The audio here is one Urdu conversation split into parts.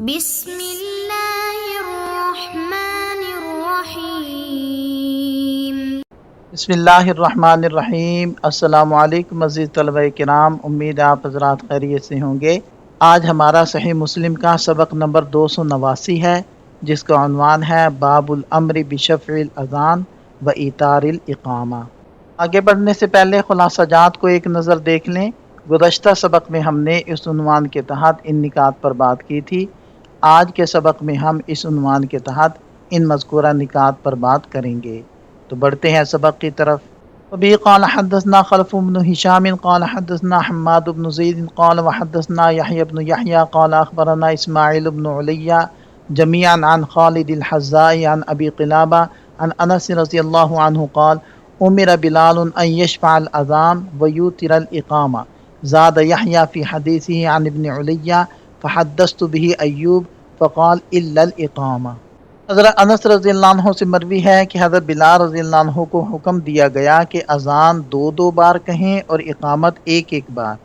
بسم اللہ الرحمن الرحیم۔ بسم اللہ الرحمن الرحیم۔ السلام علیکم عزیز طلبہ کرام، امید ہے آپ حضرات خیریت سے ہوں گے۔ آج ہمارا صحیح مسلم کا سبق نمبر 289 ہے، جس کا عنوان ہے باب الامر بشفع الاذان و ایتار الاقامہ۔ آگے بڑھنے سے پہلے خلاصہ جات کو ایک نظر دیکھ لیں۔ گزشتہ سبق میں ہم نے اس عنوان کے تحت ان نکات پر بات کی تھی۔ آج کے سبق میں ہم اس عنوان کے تحت ان مذکورہ نکات پر بات کریں گے۔ تو بڑھتے ہیں سبق کی طرف۔ وبه قال حدثنا خلف بن هشام قال حدثنا حماد بن زید قال وحدثنا يحيى بن يحيى قال اخبرنا اسماعيل بن علي جميعا عن خالد الحذاء عن ابي قلابه عن انس رضي الله عنه قال امر بلال ان يشفع الاذان ويوتر الاقامه زاد يحيى في حديثه عن ابن علي فحدثت به ایوب فقال الا الاقامه۔ حضرت انس رضی اللہ عنہ سے مروی ہے کہ حضرت بلال رضی اللہ عنہ کو حکم دیا گیا کہ اذان دو بار کہیں اور اقامت ایک بار۔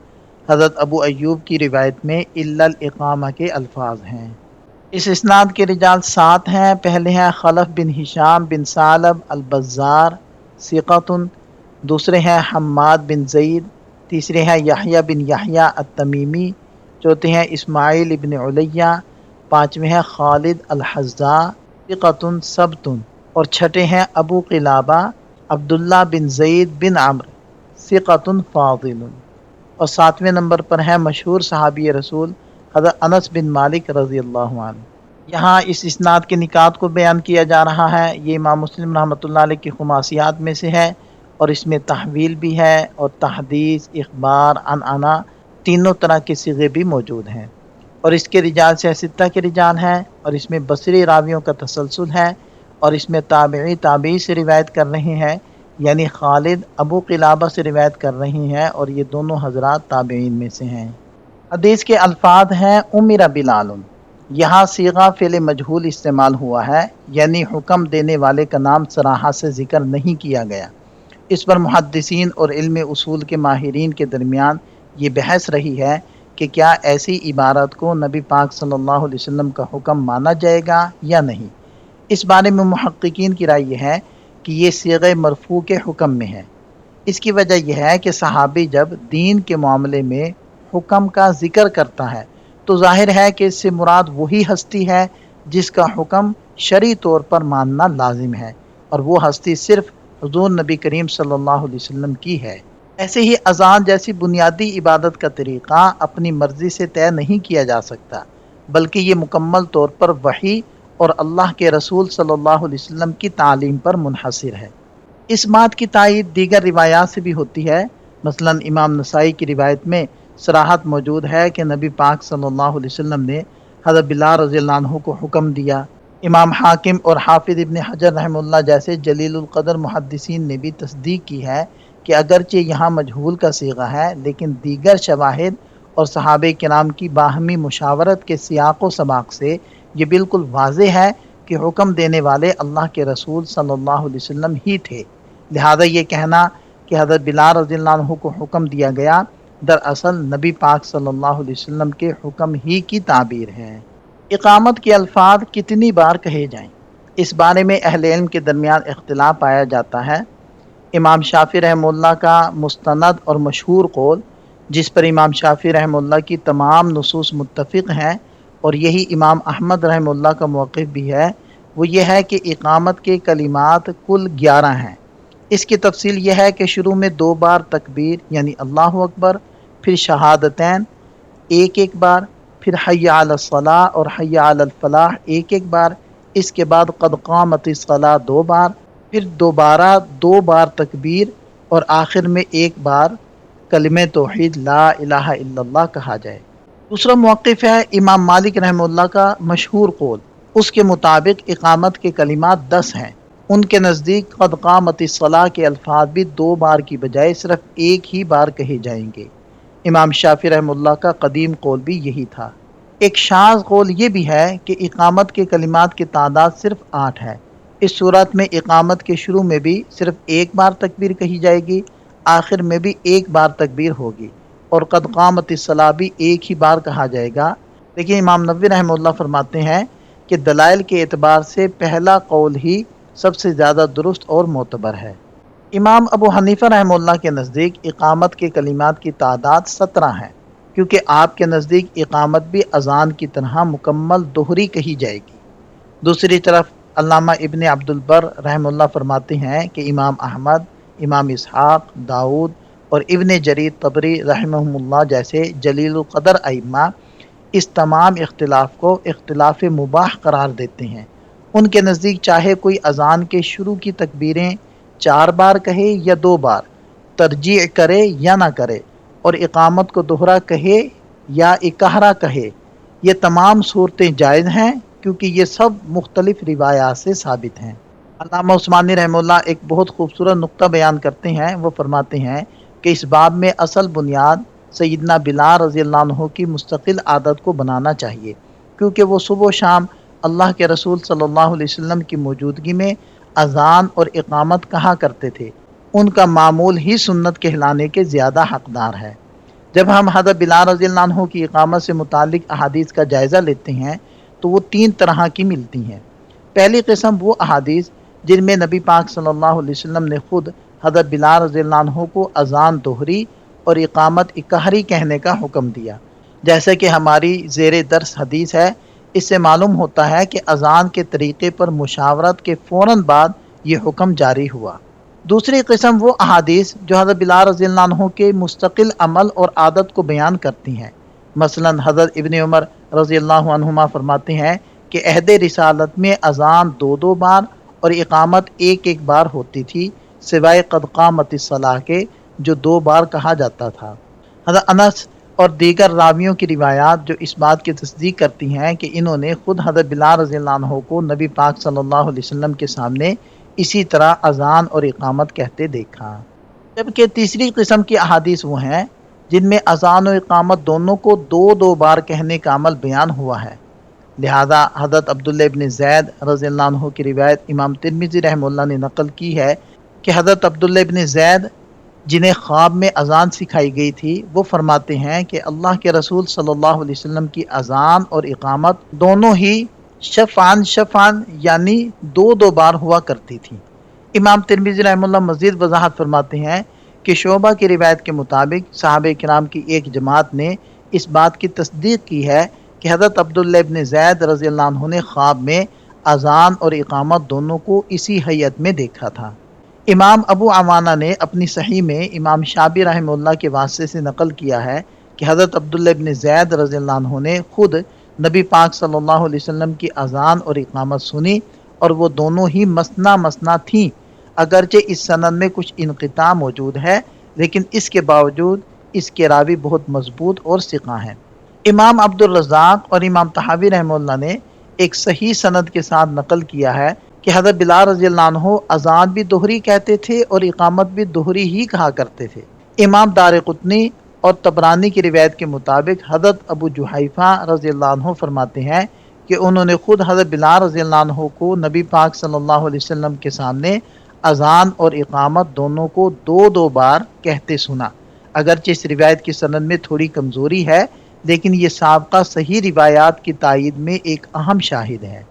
حضرت ابو ایوب کی روایت میں الا الاقامہ کے الفاظ ہیں۔ اس اسناد کے رجال 7 ہیں۔ پہلے ہیں خلف بن ہشام بن ثعلب البزار ثقۃ، دوسرے ہیں حماد بن زید، تیسرے ہیں یحییٰ بن یحییٰ التمیمی، چوتھے ہیں اسماعیل ابن علیہ، پانچویں ہیں خالد الحذاء ثقۃ ثبت، اور چھٹے ہیں ابو قلابہ عبداللہ بن زید بن عمرو ثقۃ فاضل، اور 7ویں نمبر پر ہے مشہور صحابی رسول حضرت انس بن مالک رضی اللہ عنہ۔ یہاں اس اسناد کے نکات کو بیان کیا جا رہا ہے۔ یہ امام مسلم رحمۃ اللہ علیہ کی خماسیات میں سے ہے، اور اس میں تحویل بھی ہے اور تحدیث، اخبار، عنعنہ، تینوں طرح کے صیغے بھی موجود ہیں، اور اس کے رجال سے ستہ کے رجال ہیں، اور اس میں بصری راویوں کا تسلسل ہے، اور اس میں تابعی سے روایت کر رہے ہیں، یعنی خالد ابو قلابہ سے روایت کر رہے ہیں، اور یہ دونوں حضرات تابعین میں سے ہیں۔ حدیث کے الفاظ ہیں امر بلال، یہاں صیغہ فعل مجہول استعمال ہوا ہے، یعنی حکم دینے والے کا نام صراحت سے ذکر نہیں کیا گیا۔ اس پر محدثین اور علم اصول کے ماہرین کے درمیان یہ بحث رہی ہے کہ کیا ایسی عبارت کو نبی پاک صلی اللہ علیہ وسلم کا حکم مانا جائے گا یا نہیں۔ اس بارے میں محققین کی رائے یہ ہے کہ یہ صیغہ مرفوع کے حکم میں ہے۔ اس کی وجہ یہ ہے کہ صحابی جب دین کے معاملے میں حکم کا ذکر کرتا ہے تو ظاہر ہے کہ اس سے مراد وہی ہستی ہے جس کا حکم شرعی طور پر ماننا لازم ہے، اور وہ ہستی صرف حضور نبی کریم صلی اللہ علیہ وسلم کی ہے۔ ایسے ہی اذان جیسی بنیادی عبادت کا طریقہ اپنی مرضی سے طے نہیں کیا جا سکتا، بلکہ یہ مکمل طور پر وحی اور اللہ کے رسول صلی اللہ علیہ وسلم کی تعلیم پر منحصر ہے۔ اس بات کی تائید دیگر روایات سے بھی ہوتی ہے۔ مثلا امام نسائی کی روایت میں صراحت موجود ہے کہ نبی پاک صلی اللہ علیہ وسلم نے حضرت بلال رضی اللہ عنہ کو حکم دیا۔ امام حاکم اور حافظ ابن حجر رحمہ اللہ جیسے جلیل القدر محدثین نے بھی تصدیق کی ہے کہ اگرچہ یہاں مجہول کا صیغہ ہے، لیکن دیگر شواہد اور صحابہ کرام کی باہمی مشاورت کے سیاق و سباق سے یہ بالکل واضح ہے کہ حکم دینے والے اللہ کے رسول صلی اللہ علیہ وسلم ہی تھے۔ لہذا یہ کہنا کہ حضرت بلال رضی اللہ عنہ کو حکم دیا گیا دراصل نبی پاک صلی اللہ علیہ وسلم کے حکم ہی کی تعبیر ہے۔ اقامت کے الفاظ کتنی بار کہے جائیں، اس بارے میں اہل علم کے درمیان اختلاف پایا جاتا ہے۔ امام شافعی رحمہ اللہ کا مستند اور مشہور قول، جس پر امام شافعی رحمہ اللہ کی تمام نصوص متفق ہیں اور یہی امام احمد رحمہ اللہ کا موقف بھی ہے، وہ یہ ہے کہ اقامت کے کلمات کل 11 ہیں۔ اس کی تفصیل یہ ہے کہ شروع میں 2 بار تکبیر یعنی اللہ اکبر، پھر شہادتین ایک بار، پھر حی علی الصلاح اور حی علی الفلاح ایک بار، اس کے بعد قد قامت الصلاح 2 بار، پھر دوبارہ 2 بار تکبیر، اور آخر میں 1 بار کلمہ توحید لا الہ الا اللہ کہا جائے۔ دوسرا موقف ہے امام مالک رحمہ اللہ کا مشہور قول، اس کے مطابق اقامت کے کلمات 10 ہیں۔ ان کے نزدیک قد قامت الصلاح کے الفاظ بھی 2 بار کی بجائے صرف 1 ہی بار کہے جائیں گے۔ امام شافعی رحمہ اللہ کا قدیم قول بھی یہی تھا۔ ایک شاذ قول یہ بھی ہے کہ اقامت کے کلمات کی تعداد صرف 8 ہے۔ اس صورت میں اقامت کے شروع میں بھی صرف 1 بار تکبیر کہی جائے گی، آخر میں بھی 1 بار تکبیر ہوگی، اور قد قامت الصلاح بھی 1 ہی بار کہا جائے گا۔ لیکن امام نووی رحمہ اللہ فرماتے ہیں کہ دلائل کے اعتبار سے پہلا قول ہی سب سے زیادہ درست اور معتبر ہے۔ امام ابو حنیفہ رحمہ اللہ کے نزدیک اقامت کے کلمات کی تعداد 17 ہے، کیونکہ آپ کے نزدیک اقامت بھی اذان کی طرح مکمل دوہری کہی جائے گی۔ دوسری طرف علامہ ابن عبد البر رحمہ اللہ فرماتے ہیں کہ امام احمد، امام اسحاق، داؤد اور ابن جریر طبری رحمہم اللہ جیسے جلیل القدر ائمہ اس تمام اختلاف کو اختلاف مباح قرار دیتے ہیں۔ ان کے نزدیک چاہے کوئی اذان کے شروع کی تکبیریں 4 بار کہے یا 2 بار، ترجیع کرے یا نہ کرے، اور اقامت کو دوہرا کہے یا اکہرا کہے، یہ تمام صورتیں جائز ہیں کیونکہ یہ سب مختلف روایات سے ثابت ہیں۔ علامہ عثمانی رحمہ اللہ ایک بہت خوبصورت نقطہ بیان کرتے ہیں۔ وہ فرماتے ہیں کہ اس باب میں اصل بنیاد سیدنا بلال رضی اللہ عنہ کی مستقل عادت کو بنانا چاہیے، کیونکہ وہ صبح و شام اللہ کے رسول صلی اللہ علیہ وسلم کی موجودگی میں اذان اور اقامت کہا کرتے تھے۔ ان کا معمول ہی سنت کہلانے کے زیادہ حقدار ہے۔ جب ہم حضرت بلال رضی اللہ عنہ کی اقامت سے متعلق احادیث کا جائزہ لیتے ہیں تو وہ 3 طرح کی ملتی ہیں۔ پہلی قسم وہ احادیث جن میں نبی پاک صلی اللہ علیہ وسلم نے خود حضرت بلال رضی اللہ عنہ کو اذان دوہری اور اقامت اکہری کہنے کا حکم دیا، جیسے کہ ہماری زیر درس حدیث ہے۔ اس سے معلوم ہوتا ہے کہ اذان کے طریقے پر مشاورت کے فوراً بعد یہ حکم جاری ہوا۔ دوسری قسم وہ احادیث جو حضرت بلال رضی اللہ عنہ کے مستقل عمل اور عادت کو بیان کرتی ہیں۔ مثلا حضرت ابن عمر رضی اللہ عنہما فرماتے ہیں کہ عہد رسالت میں اذان 2 بار اور اقامت 1 بار ہوتی تھی، سوائے قد قامت الصلاۃ کے جو 2 بار کہا جاتا تھا۔ حضرت انس اور دیگر راویوں کی روایات جو اس بات کی تصدیق کرتی ہیں کہ انہوں نے خود حضرت بلال رضی اللہ عنہ کو نبی پاک صلی اللہ علیہ وسلم کے سامنے اسی طرح اذان اور اقامت کہتے دیکھا۔ جبکہ تیسری قسم کی احادیث وہ ہیں جن میں اذان و اقامت دونوں کو 2 بار کہنے کا عمل بیان ہوا ہے۔ لہذا حضرت عبداللہ ابن زید رضی اللہ عنہ کی روایت امام ترمذی رحمہ اللہ نے نقل کی ہے کہ حضرت عبداللہ ابن زید جنہیں خواب میں اذان سکھائی گئی تھی، وہ فرماتے ہیں کہ اللہ کے رسول صلی اللہ علیہ وسلم کی اذان اور اقامت دونوں ہی شفعان یعنی 2 بار ہوا کرتی تھی۔ امام ترمذی رحمہ اللہ مزید وضاحت فرماتے ہیں کہ شعبہ کی روایت کے مطابق صحابہ کرام کی ایک جماعت نے اس بات کی تصدیق کی ہے کہ حضرت عبداللہ ابن زید رضی اللہ عنہ نے خواب میں اذان اور اقامت دونوں کو اسی حیت میں دیکھا تھا۔ امام ابو عوانہ نے اپنی صحیح میں امام شابی رحمہ اللہ کے واسطے سے نقل کیا ہے کہ حضرت عبداللہ ابن زید رضی اللہ عنہ نے خود نبی پاک صلی اللہ علیہ وسلم کی اذان اور اقامت سنی، اور وہ دونوں ہی مسنا تھیں۔ اگرچہ اس سند میں کچھ انقطاع موجود ہے، لیکن اس کے باوجود اس کے راوی بہت مضبوط اور ثقہ ہیں۔ امام عبد الرزاق اور امام طحاوی رحمہ اللہ نے ایک صحیح سند کے ساتھ نقل کیا ہے کہ حضرت بلال رضی اللہ عنہ اذان بھی دوہری کہتے تھے اور اقامت بھی دوہری ہی کہا کرتے تھے۔ امام دارقطنی اور طبرانی کی روایت کے مطابق حضرت ابو جحیفہ رضی اللہ عنہ فرماتے ہیں کہ انہوں نے خود حضرت بلال رضی اللہ عنہ کو نبی پاک صلی اللہ علیہ وسلم کے سامنے اذان اور اقامت دونوں کو 2 بار کہتے سنا۔ اگرچہ اس روایت کی سند میں تھوڑی کمزوری ہے، لیکن یہ سابقہ صحیح روایات کی تائید میں ایک اہم شاہد ہے۔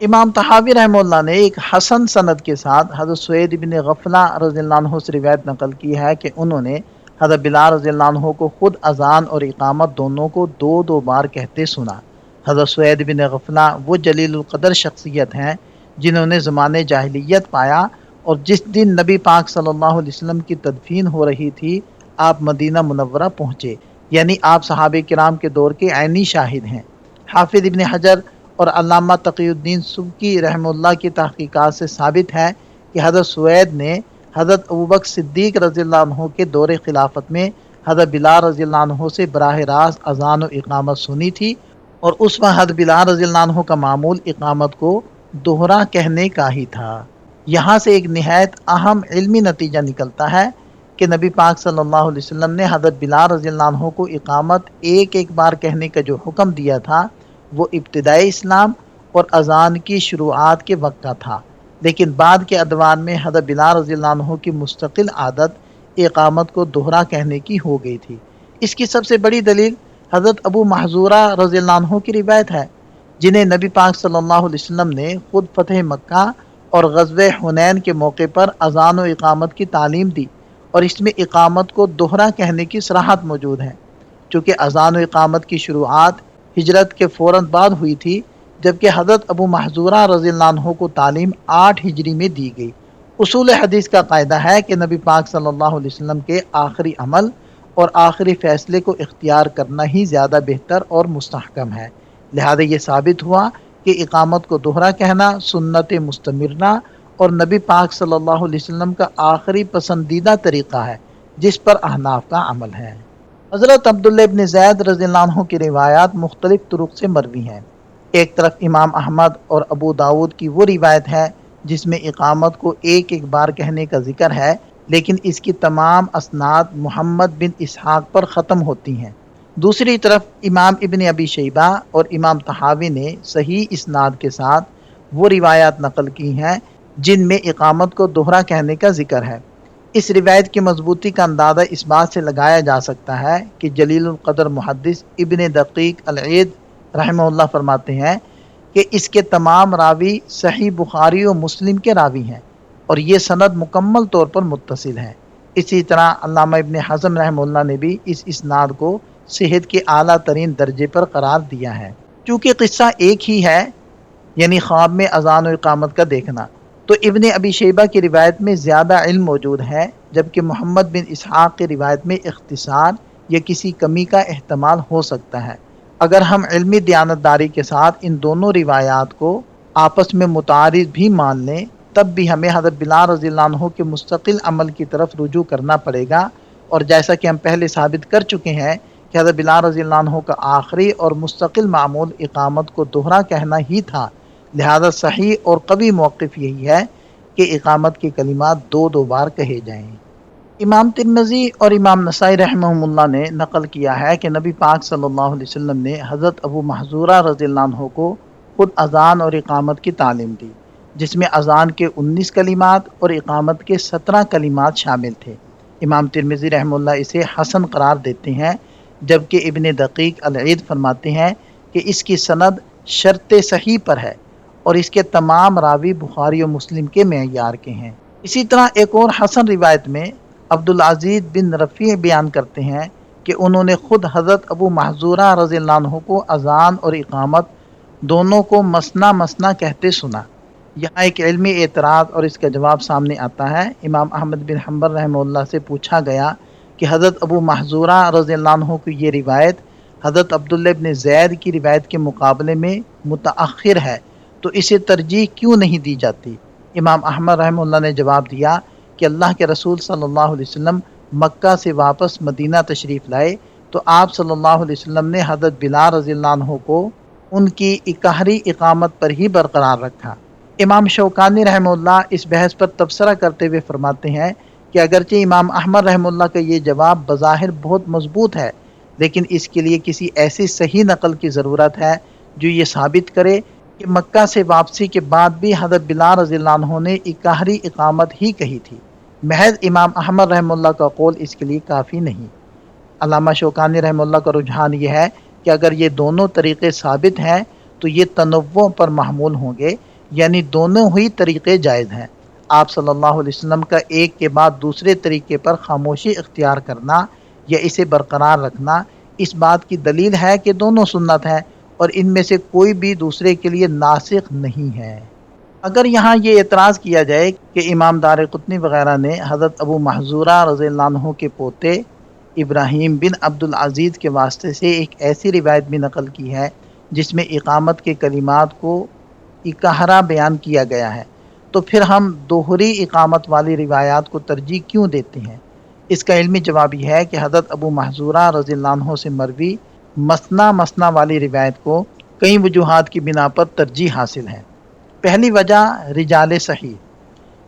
امام طحاوی رحمہ اللہ نے ایک حسن سند کے ساتھ حضرت سعید بن غفلہ رضی اللہ عنہ سے روایت نقل کی ہے کہ انہوں نے حضرت بلال رضی اللہ عنہ کو خود اذان اور اقامت دونوں کو 2 بار کہتے سنا۔ حضرت سعید بن غفلہ وہ جلیل القدر شخصیت ہیں جنہوں نے زمانے جاہلیت پایا، اور جس دن نبی پاک صلی اللہ علیہ وسلم کی تدفین ہو رہی تھی آپ مدینہ منورہ پہنچے، یعنی آپ صحابہ کرام کے دور کے عینی شاہد ہیں۔ حافظ ابن حجر اور علامہ تقی الدین سبکی رحمہ اللہ کی تحقیقات سے ثابت ہے کہ حضرت سعید نے حضرت ابوبکر صدیق رضی اللہ عنہ کے دور خلافت میں حضرت بلال رضی اللہ عنہ سے براہ راست اذان و اقامت سنی تھی، اور اس وقت حضرت بلال رضی اللہ عنہ کا معمول اقامت کو دوہرا کہنے کا ہی تھا۔ یہاں سے ایک نہایت اہم علمی نتیجہ نکلتا ہے کہ نبی پاک صلی اللہ علیہ وسلم نے حضرت بلال رضی اللہ عنہ کو اقامت 1 بار کہنے کا جو حکم دیا تھا وہ ابتدائی اسلام اور اذان کی شروعات کے وقت کا تھا، لیکن بعد کے ادوار میں حضرت بلال رضی اللہ عنہ کی مستقل عادت اقامت کو دوہرا کہنے کی ہو گئی تھی۔ اس کی سب سے بڑی دلیل حضرت ابو محذورہ رضی اللہ عنہ کی روایت ہے، جنہیں نبی پاک صلی اللہ علیہ وسلم نے خود فتح مکہ اور غزوہ حنین کے موقع پر اذان و اقامت کی تعلیم دی، اور اس میں اقامت کو دوہرا کہنے کی صراحت موجود ہے، چونکہ اذان و اقامت کی شروعات ہجرت کے فوراً بعد ہوئی تھی، جبکہ حضرت ابو محذورہ رضی اللہ عنہ کو تعلیم 8 ہجری میں دی گئی۔ اصول حدیث کا قاعدہ ہے کہ نبی پاک صلی اللہ علیہ وسلم کے آخری عمل اور آخری فیصلے کو اختیار کرنا ہی زیادہ بہتر اور مستحکم ہے، لہذا یہ ثابت ہوا کہ اقامت کو دوہرا کہنا سنت مستمرہ اور نبی پاک صلی اللہ علیہ وسلم کا آخری پسندیدہ طریقہ ہے، جس پر احناف کا عمل ہے۔ حضرت عبداللہ ابن زید رضی اللہ عنہ کی روایات مختلف طرق سے مروی ہیں۔ ایک طرف امام احمد اور ابو داود کی وہ روایت ہے جس میں اقامت کو ایک ایک بار کہنے کا ذکر ہے، لیکن اس کی تمام اسناد محمد بن اسحاق پر ختم ہوتی ہیں۔ دوسری طرف امام ابن ابی شیبہ اور امام طحاوی نے صحیح اسناد کے ساتھ وہ روایات نقل کی ہیں جن میں اقامت کو دوہرا کہنے کا ذکر ہے۔ اس روایت کی مضبوطی کا اندازہ اس بات سے لگایا جا سکتا ہے کہ جلیل القدر محدث ابن دقیق العید رحمہ اللہ فرماتے ہیں کہ اس کے تمام راوی صحیح بخاری و مسلم کے راوی ہیں، اور یہ سند مکمل طور پر متصل ہے۔ اسی طرح علامہ ابن حزم رحمہ اللہ نے بھی اس اسناد کو صحت کے اعلیٰ ترین درجے پر قرار دیا ہے۔ چونکہ قصہ ایک ہی ہے، یعنی خواب میں اذان و اقامت کا دیکھنا، تو ابن ابی شیبہ کی روایت میں زیادہ علم موجود ہے، جبکہ محمد بن اسحاق کی روایت میں اختصار یا کسی کمی کا احتمال ہو سکتا ہے۔ اگر ہم علمی دیانتداری کے ساتھ ان دونوں روایات کو آپس میں متعارض بھی مان لیں، تب بھی ہمیں حضرت بلال رضی اللہ عنہ کے مستقل عمل کی طرف رجوع کرنا پڑے گا، اور جیسا کہ ہم پہلے ثابت کر چکے ہیں کہ حضرت بلال رضی اللہ عنہ کا آخری اور مستقل معمول اقامت کو دوہرا کہنا ہی تھا، لہذا صحیح اور قوی موقف یہی ہے کہ اقامت کے کلمات دو بار کہے جائیں۔ امام ترمذی اور امام نسائی رحمہم اللہ نے نقل کیا ہے کہ نبی پاک صلی اللہ علیہ وسلم نے حضرت ابو محذورہ رضی اللہ عنہ کو خود اذان اور اقامت کی تعلیم دی، جس میں اذان کے 19 کلمات اور اقامت کے 17 کلمات شامل تھے۔ امام ترمذی رحمہ اللہ اسے حسن قرار دیتے ہیں، جبکہ ابن دقیق العید فرماتے ہیں کہ اس کی سند شرط صحیح پر ہے، اور اس کے تمام راوی بخاری و مسلم کے معیار کے ہیں۔ اسی طرح ایک اور حسن روایت میں عبدالعزیز بن رفیع بیان کرتے ہیں کہ انہوں نے خود حضرت ابو محذورہ رضی اللہ عنہ کو اذان اور اقامت دونوں کو مسنا مسنا کہتے سنا۔ یہاں ایک علمی اعتراض اور اس کا جواب سامنے آتا ہے۔ امام احمد بن حنبل رحمہ اللہ سے پوچھا گیا کہ حضرت ابو محذورہ رضی اللہ عنہ کی یہ روایت حضرت عبداللہ بن زید کی روایت کے مقابلے میں متأخر ہے، تو اسے ترجیح کیوں نہیں دی جاتی؟ امام احمد رحمہ اللہ نے جواب دیا کہ اللہ کے رسول صلی اللہ علیہ وسلم مکہ سے واپس مدینہ تشریف لائے تو آپ صلی اللہ علیہ وسلم نے حضرت بلال رضی اللہ عنہ کو ان کی اقہری اقامت پر ہی برقرار رکھا۔ امام شوکانی رحمہ اللہ اس بحث پر تبصرہ کرتے ہوئے فرماتے ہیں کہ اگرچہ امام احمد رحمہ اللہ کا یہ جواب بظاہر بہت مضبوط ہے، لیکن اس کے لیے کسی ایسی صحیح نقل کی ضرورت ہے جو یہ ثابت کرے کہ مکہ سے واپسی کے بعد بھی حضرت بلال رضی اللہ عنہ نے اقہری اقامت ہی کہی تھی۔ محض امام احمد رحمہ اللہ کا قول اس کے لیے کافی نہیں۔ علامہ شوکانی رحمہ اللہ کا رجحان یہ ہے کہ اگر یہ دونوں طریقے ثابت ہیں تو یہ تنوع پر محمول ہوں گے، یعنی دونوں ہی طریقے جائز ہیں۔ آپ صلی اللہ علیہ وسلم کا ایک کے بعد دوسرے طریقے پر خاموشی اختیار کرنا یا اسے برقرار رکھنا اس بات کی دلیل ہے کہ دونوں سنت ہیں، اور ان میں سے کوئی بھی دوسرے کے لیے ناسخ نہیں ہے۔ اگر یہاں یہ اعتراض کیا جائے کہ امام دارقطنی وغیرہ نے حضرت ابو محذورہ رضی اللہ عنہ کے پوتے ابراہیم بن عبدالعزیز کے واسطے سے ایک ایسی روایت بھی نقل کی ہے جس میں اقامت کے کلمات کو اکہرا بیان کیا گیا ہے، تو پھر ہم دوہری اقامت والی روایات کو ترجیح کیوں دیتے ہیں؟ اس کا علمی جواب یہ ہے کہ حضرت ابو محذورہ رضی اللہ عنہ سے مروی مسنا مسنا والی روایت کو کئی وجوہات کی بنا پر ترجیح حاصل ہے۔ پہلی وجہ رجال صحیح۔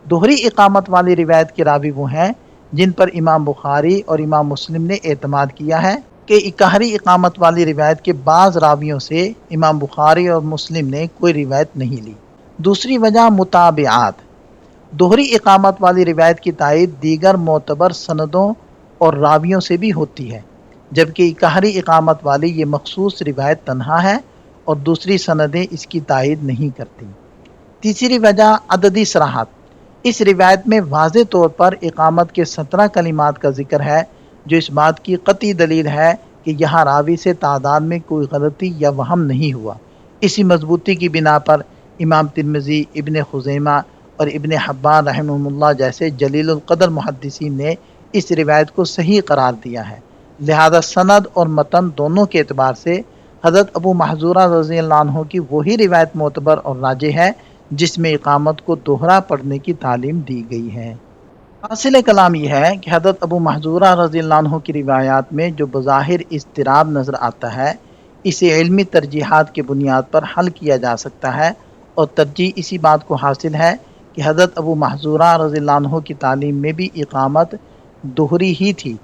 دوہری اقامت والی روایت کے راوی وہ ہیں جن پر امام بخاری اور امام مسلم نے اعتماد کیا ہے کہ اکہری اقامت والی روایت کے بعض راویوں سے امام بخاری اور مسلم نے کوئی روایت نہیں لی۔ دوسری وجہ متابعات۔ دوہری اقامت والی روایت کی تائید دیگر معتبر سندوں اور راویوں سے بھی ہوتی ہے۔ جبکہ اکہری اقامت والی یہ مخصوص روایت تنہا ہے اور دوسری سندیں اس کی تائید نہیں کرتی۔ تیسری وجہ عددی صراحت۔ اس روایت میں واضح طور پر اقامت کے 17 کلمات کا ذکر ہے، جو اس بات کی قطعی دلیل ہے کہ یہاں راوی سے تعداد میں کوئی غلطی یا وہم نہیں ہوا۔ اسی مضبوطی کی بنا پر امام ترمذی، ابن خزیمہ اور ابن حبان رحمہ اللہ جیسے جلیل القدر محدثین نے اس روایت کو صحیح قرار دیا ہے۔ لہذا سند اور متن دونوں کے اعتبار سے حضرت ابو محذورہ رضی اللہ عنہ کی وہی روایت معتبر اور راجح ہے جس میں اقامت کو دوہرا پڑھنے کی تعلیم دی گئی ہے۔ حاصل کلام یہ ہے کہ حضرت ابو محذورہ رضی اللہ عنہ کی روایات میں جو بظاہر اضطراب نظر آتا ہے، اسے علمی ترجیحات کی بنیاد پر حل کیا جا سکتا ہے، اور ترجیح اسی بات کو حاصل ہے کہ حضرت ابو محذورہ رضی اللہ عنہ کی تعلیم میں بھی اقامت دوہری ہی تھی۔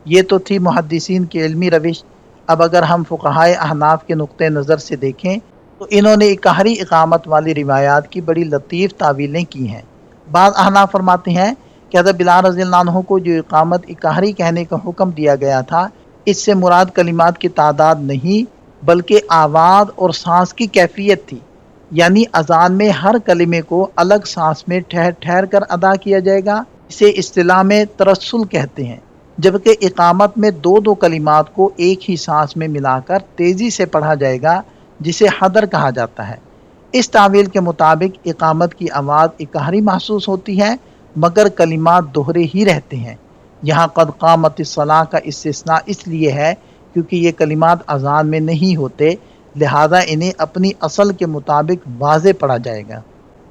یہ تو تھی محدثین کی علمی روش۔ اب اگر ہم فقہائے احناف کے نقطۂ نظر سے دیکھیں تو انہوں نے اکہری اقامت والی روایات کی بڑی لطیف تعویلیں کی ہیں۔ بعض احناف فرماتے ہیں کہ حضرت بلال رضی اللہ عنہ کو جو اقامت اکہری کہنے کا حکم دیا گیا تھا، اس سے مراد کلمات کی تعداد نہیں بلکہ آواز اور سانس کی کیفیت تھی، یعنی اذان میں ہر کلمے کو الگ سانس میں ٹھہر ٹھہر کر ادا کیا جائے گا۔ اسے اصطلاح میں ترسل کہتے ہیں، جبکہ اقامت میں دو دو کلمات کو ایک ہی سانس میں ملا کر تیزی سے پڑھا جائے گا، جسے حدر کہا جاتا ہے۔ اس تعویل کے مطابق اقامت کی آواز اکہری محسوس ہوتی ہے مگر کلمات دوہرے ہی رہتے ہیں۔ یہاں قد قامت الصلاۃ کا استثناء اس لیے ہے کیونکہ یہ کلمات اذان میں نہیں ہوتے، لہذا انہیں اپنی اصل کے مطابق واضح پڑھا جائے گا۔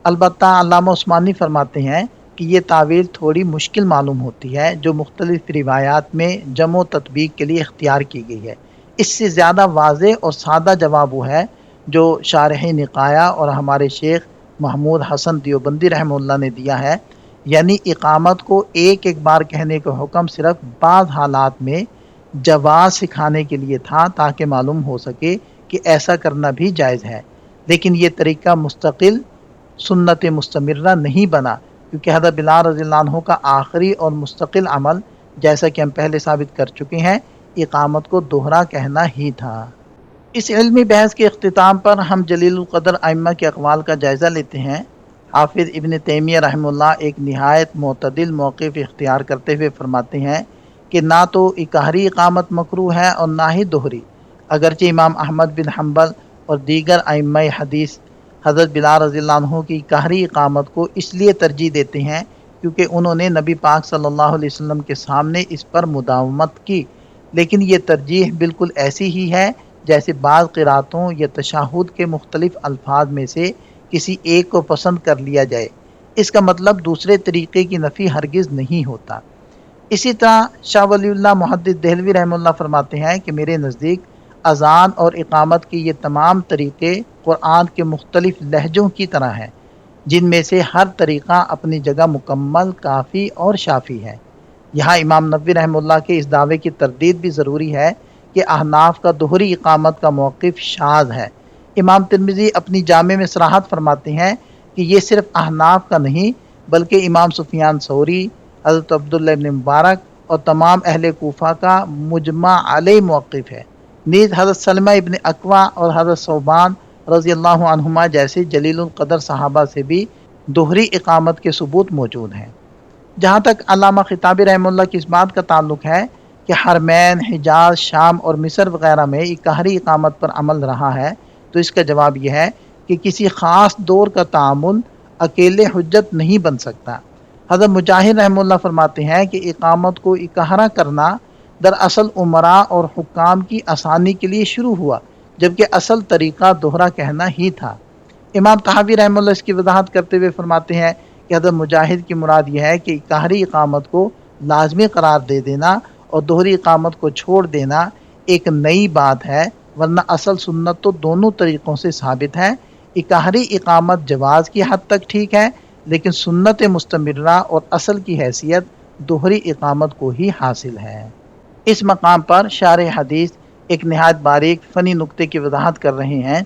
البتہ علامہ عثمانی فرماتے ہیں کہ یہ تعویل تھوڑی مشکل معلوم ہوتی ہے، جو مختلف روایات میں جمع و تطبیق کے لیے اختیار کی گئی ہے۔ اس سے زیادہ واضح اور سادہ جواب وہ ہے جو شارح نقایہ اور ہمارے شیخ محمود حسن دیوبندی رحمہ اللہ نے دیا ہے، یعنی اقامت کو ایک ایک بار کہنے کا حکم صرف بعض حالات میں جواز سکھانے کے لیے تھا تاکہ معلوم ہو سکے کہ ایسا کرنا بھی جائز ہے، لیکن یہ طریقہ مستقل سنت مستمرہ نہیں بنا، کیونکہ حضرت بلال رضی اللہ عنہ کا آخری اور مستقل عمل، جیسا کہ ہم پہلے ثابت کر چکے ہیں، اقامت کو دوہرا کہنا ہی تھا۔ اس علمی بحث کے اختتام پر ہم جلیل القدر ائمہ کے اقوال کا جائزہ لیتے ہیں۔ حافظ ابن تیمیہ رحمہ اللہ ایک نہایت معتدل موقف اختیار کرتے ہوئے فرماتے ہیں کہ نہ تو اکہری اقامت مکروہ ہے اور نہ ہی دوہری، اگرچہ امام احمد بن حنبل اور دیگر ائمہ حدیث حضرت بلال رضی اللہ عنہ کی اکہری اقامت کو اس لیے ترجیح دیتے ہیں کیونکہ انہوں نے نبی پاک صلی اللہ علیہ وسلم کے سامنے اس پر مداومت کی، لیکن یہ ترجیح بالکل ایسی ہی ہے جیسے بعض قراتوں یا تشہد کے مختلف الفاظ میں سے کسی ایک کو پسند کر لیا جائے، اس کا مطلب دوسرے طریقے کی نفی ہرگز نہیں ہوتا۔ اسی طرح شاہ ولی اللہ محدث دہلوی رحمہ اللہ فرماتے ہیں کہ میرے نزدیک اذان اور اقامت کے یہ تمام طریقے قرآن کے مختلف لہجوں کی طرح ہیں، جن میں سے ہر طریقہ اپنی جگہ مکمل، کافی اور شافی ہے۔ یہاں امام نووی رحمہ اللہ کے اس دعوے کی تردید بھی ضروری ہے کہ احناف کا دوہری اقامت کا موقف شاذ ہے۔ امام ترمذی اپنی جامع میں صراحت فرماتے ہیں کہ یہ صرف احناف کا نہیں بلکہ امام سفیان ثوری، حضرت عبداللہ ابن مبارک اور تمام اہل کوفہ کا مجمع علیہ موقف ہے۔ نیز حضرت سلمہ ابن اکوع اور حضرت ثوبان رضی اللہ عنہما جیسے جلیل القدر صحابہ سے بھی دوہری اقامت کے ثبوت موجود ہیں۔ جہاں تک علامہ خطابی رحمہ اللہ کی اس بات کا تعلق ہے کہ حرمین، حجاز، شام اور مصر وغیرہ میں اکہری اقامت پر عمل رہا ہے، تو اس کا جواب یہ ہے کہ کسی خاص دور کا تعامل اکیلے حجت نہیں بن سکتا۔ حضرت مجاہد رحمہ اللہ فرماتے ہیں کہ اقامت کو اکہرا کرنا دراصل عمراء اور حکام کی آسانی کے لیے شروع ہوا، جبکہ اصل طریقہ دوہرا کہنا ہی تھا۔ امام طحاوی رحمہ اللہ اس کی وضاحت کرتے ہوئے فرماتے ہیں کہ حضرت مجاہد کی مراد یہ ہے کہ اکہری اقامت کو لازمی قرار دے دینا اور دوہری اقامت کو چھوڑ دینا ایک نئی بات ہے، ورنہ اصل سنت تو دونوں طریقوں سے ثابت ہے۔ اکہری اقامت جواز کی حد تک ٹھیک ہے، لیکن سنت مستمرہ اور اصل کی حیثیت دوہری اقامت کو ہی حاصل ہے۔ اس مقام پر شارح حدیث ایک نہایت باریک فنی نکتے کی وضاحت کر رہے ہیں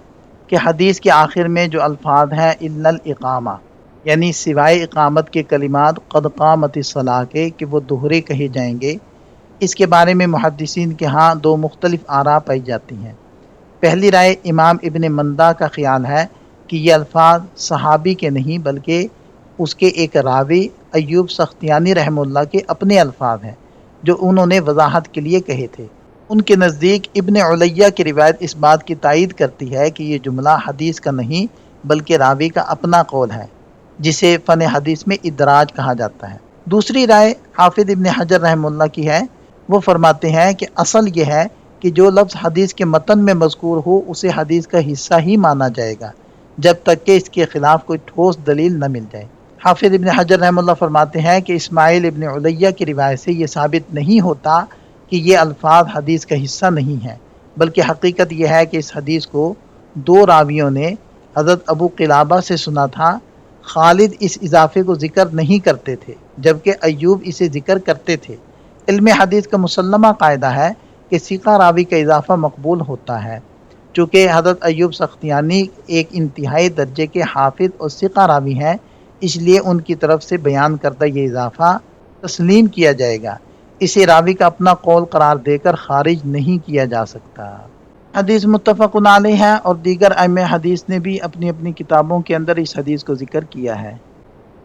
کہ حدیث کے آخر میں جو الفاظ ہیں الا الاقامہ، یعنی سوائے اقامت کے کلمات قد قامت الصلاۃ کے کہ وہ دوہرے کہے جائیں گے، اس کے بارے میں محدثین کے ہاں دو مختلف آراء پائی جاتی ہیں۔ پہلی رائے امام ابن مندہ کا خیال ہے کہ یہ الفاظ صحابی کے نہیں بلکہ اس کے ایک راوی ایوب سختیانی رحمہ اللہ کے اپنے الفاظ ہیں جو انہوں نے وضاحت کے لیے کہے تھے۔ ان کے نزدیک ابن علیہ کی روایت اس بات کی تائید کرتی ہے کہ یہ جملہ حدیث کا نہیں بلکہ راوی کا اپنا قول ہے، جسے فن حدیث میں ادراج کہا جاتا ہے۔ دوسری رائے حافظ ابن حجر رحمہ اللہ کی ہے۔ وہ فرماتے ہیں کہ اصل یہ ہے کہ جو لفظ حدیث کے متن میں مذکور ہو اسے حدیث کا حصہ ہی مانا جائے گا جب تک کہ اس کے خلاف کوئی ٹھوس دلیل نہ مل جائے۔ حافظ ابن حجر رحمہ اللہ فرماتے ہیں کہ اسماعیل ابن علیہ کی روایت سے یہ ثابت نہیں ہوتا کہ یہ الفاظ حدیث کا حصہ نہیں ہیں، بلکہ حقیقت یہ ہے کہ اس حدیث کو دو راویوں نے حضرت ابو قلابہ سے سنا تھا۔ خالد اس اضافے کو ذکر نہیں کرتے تھے جبکہ ایوب اسے ذکر کرتے تھے۔ علم حدیث کا مسلمہ قاعدہ ہے کہ ثقہ راوی کا اضافہ مقبول ہوتا ہے۔ چونکہ حضرت ایوب سختیانی ایک انتہائی درجے کے حافظ اور ثقہ راوی ہیں، اس لیے ان کی طرف سے بیان کردہ یہ اضافہ تسلیم کیا جائے گا، اسے راوی کا اپنا قول قرار دے کر خارج نہیں کیا جا سکتا۔ حدیث متفق علیہ ہے اور دیگر ائمہ حدیث نے بھی اپنی اپنی کتابوں کے اندر اس حدیث کو ذکر کیا ہے۔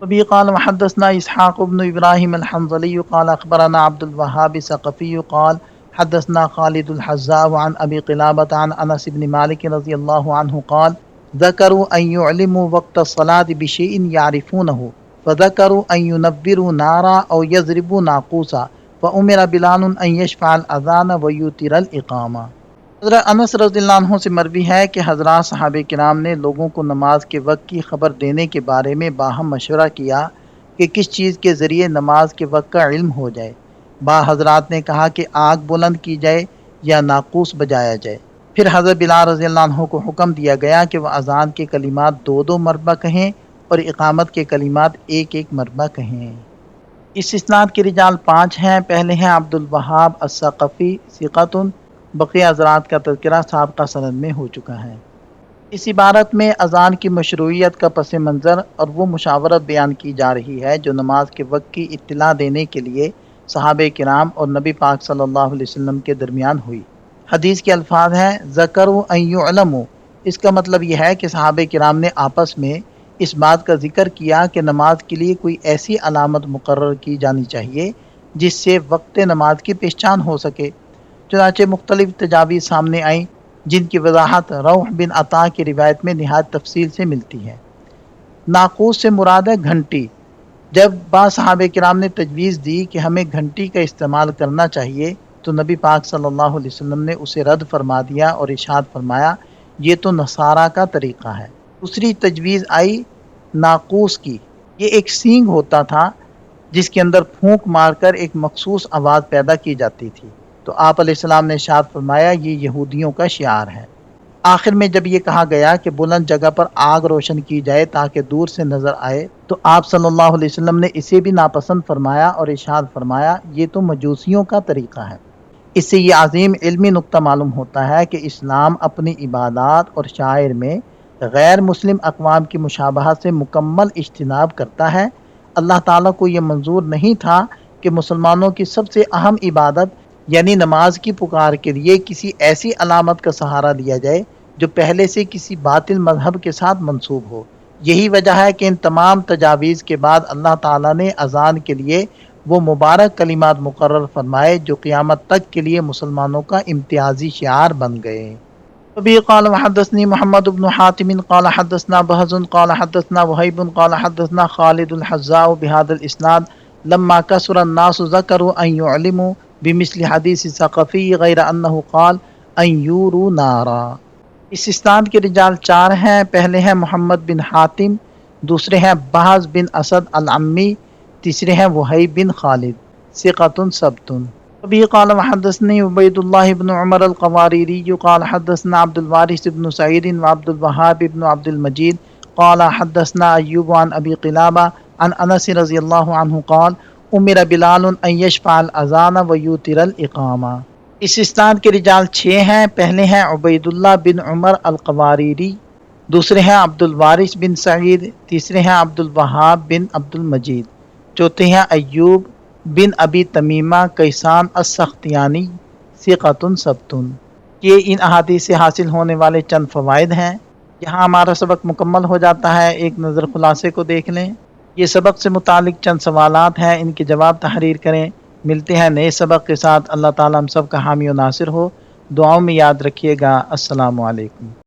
وبه قال وحدثنا اسحاق بن ابراہیم الحنظلی قال اخبرنا عبد الوهاب الثقفی قال حدثنا خالد الحذاء عن ابی قلابة عن انس بن مالک رضی اللہ عنہ قال ذکروا ان يعلموا وقت الصلاة بشيء يعرفونه فذكروا ان ينبروا نارا او يضربوا ناقوسا فامر بلال ان يشفع الاذان ويوتر الاقامہ۔ حضرت انس رضی اللہ عنہ سے مروی ہے کہ حضرات صحابہ کرام نے لوگوں کو نماز کے وقت کی خبر دینے کے بارے میں باہم مشورہ کیا کہ کس چیز کے ذریعے نماز کے وقت کا علم ہو جائے۔ بعض حضرات نے کہا کہ آگ بلند کی جائے یا ناقوس بجایا جائے۔ پھر حضرت بلال رضی اللہ عنہ کو حکم دیا گیا کہ وہ اذان کے کلمات 2 مربع کہیں اور اقامت کے کلمات 1 مربع کہیں۔ اس اسناد کے رجال 5 ہیں۔ پہلے ہیں عبد الوہاب الثقفی ثقۃ، بقیہ حضرات کا تذکرہ سابقہ سند میں ہو چکا ہے۔ اس عبارت میں اذان کی مشروعیت کا پس منظر اور وہ مشاورت بیان کی جا رہی ہے جو نماز کے وقت کی اطلاع دینے کے لیے صحابہ کرام اور نبی پاک صلی اللہ علیہ وسلم کے درمیان ہوئی۔ حدیث کے الفاظ ہیں ذکروا ان یعلموا، اس کا مطلب یہ ہے کہ صحابہ کرام نے آپس میں اس بات کا ذکر کیا کہ نماز کے لیے کوئی ایسی علامت مقرر کی جانی چاہیے جس سے وقت نماز کی پہچان ہو سکے۔ چنانچہ مختلف تجاویز سامنے آئیں جن کی وضاحت روح بن عطا کی روایت میں نہایت تفصیل سے ملتی ہے۔ ناقوس سے مراد ہے گھنٹی۔ جب بعض صحابہ کرام نے تجویز دی کہ ہمیں گھنٹی کا استعمال کرنا چاہیے تو نبی پاک صلی اللہ علیہ وسلم نے اسے رد فرما دیا اور ارشاد فرمایا یہ تو نصارہ کا طریقہ ہے۔ دوسری تجویز آئی ناقوس کی، یہ ایک سینگ ہوتا تھا جس کے اندر پھونک مار کر ایک مخصوص آواز پیدا کی جاتی تھی، تو آپ علیہ السلام نے ارشاد فرمایا یہ یہودیوں کا شعار ہے۔ آخر میں جب یہ کہا گیا کہ بلند جگہ پر آگ روشن کی جائے تاکہ دور سے نظر آئے تو آپ صلی اللہ علیہ وسلم نے اسے بھی ناپسند فرمایا اور ارشاد فرمایا یہ تو مجوسیوں کا طریقہ ہے۔ اس سے یہ عظیم علمی نقطہ معلوم ہوتا ہے کہ اسلام اپنی عبادات اور شعائر میں غیر مسلم اقوام کی مشابہت سے مکمل اجتناب کرتا ہے۔ اللہ تعالیٰ کو یہ منظور نہیں تھا کہ مسلمانوں کی سب سے اہم عبادت یعنی نماز کی پکار کے لیے کسی ایسی علامت کا سہارا لیا جائے جو پہلے سے کسی باطل مذہب کے ساتھ منسوب ہو۔ یہی وجہ ہے کہ ان تمام تجاویز کے بعد اللہ تعالیٰ نے اذان کے لیے وہ مبارک کلمات مقرر فرمائے جو قیامت تک کے لیے مسلمانوں کا امتیازی شعار بن گئے۔ وبه قال وحدثني محمد بن حاتم قال حدثنا بهز قال حدثنا وهيب قال حدثنا خالد الحذاء بهذا الاسناد لما كثر الناس ذكروا ان يعلموا بمثل حدیث ثقفی غیر انه قال ان یوروا نارا۔ اس اسناد کے رجال 4 ہیں۔ پہلے ہیں محمد بن حاتم، دوسرے ہیں بہز بن اسد العمی، تیسرے ہیں وہیب بن خالد ثقۃ ثبت۔ وبه قال وحدثني عبید اللہ بن عمر القواریری قال حدثنا عبد الوارث بن سعید وعبد الوهاب بن عبد المجید قال حدثنا ایوب عن ابی قلابہ عن انس رضی اللہ عنہ قال امر بلال ان یشفع الاذان ویوتر الاقامہ۔ اس اسناد کے رجال 6 ہیں۔ پہلے ہیں عبید اللہ بن عمر القواریری، دوسرے ہیں عبد الوارث بن سعید، تیسرے ہیں عبد الوہاب بن عبد المجید، چوتھے ہیں ایوب بن ابی تمیمہ کیسان السختیانی ثقۃ ثبت۔ یہ ان احادیث سے حاصل ہونے والے چند فوائد ہیں۔ یہاں ہمارا سبق مکمل ہو جاتا ہے، ایک نظر خلاصے کو دیکھ لیں۔ یہ سبق سے متعلق چند سوالات ہیں، ان کے جواب تحریر کریں۔ ملتے ہیں نئے سبق کے ساتھ۔ اللہ تعالیٰ ہم سب کا حامی و ناصر ہو۔ دعاؤں میں یاد رکھیے گا۔ السلام علیکم۔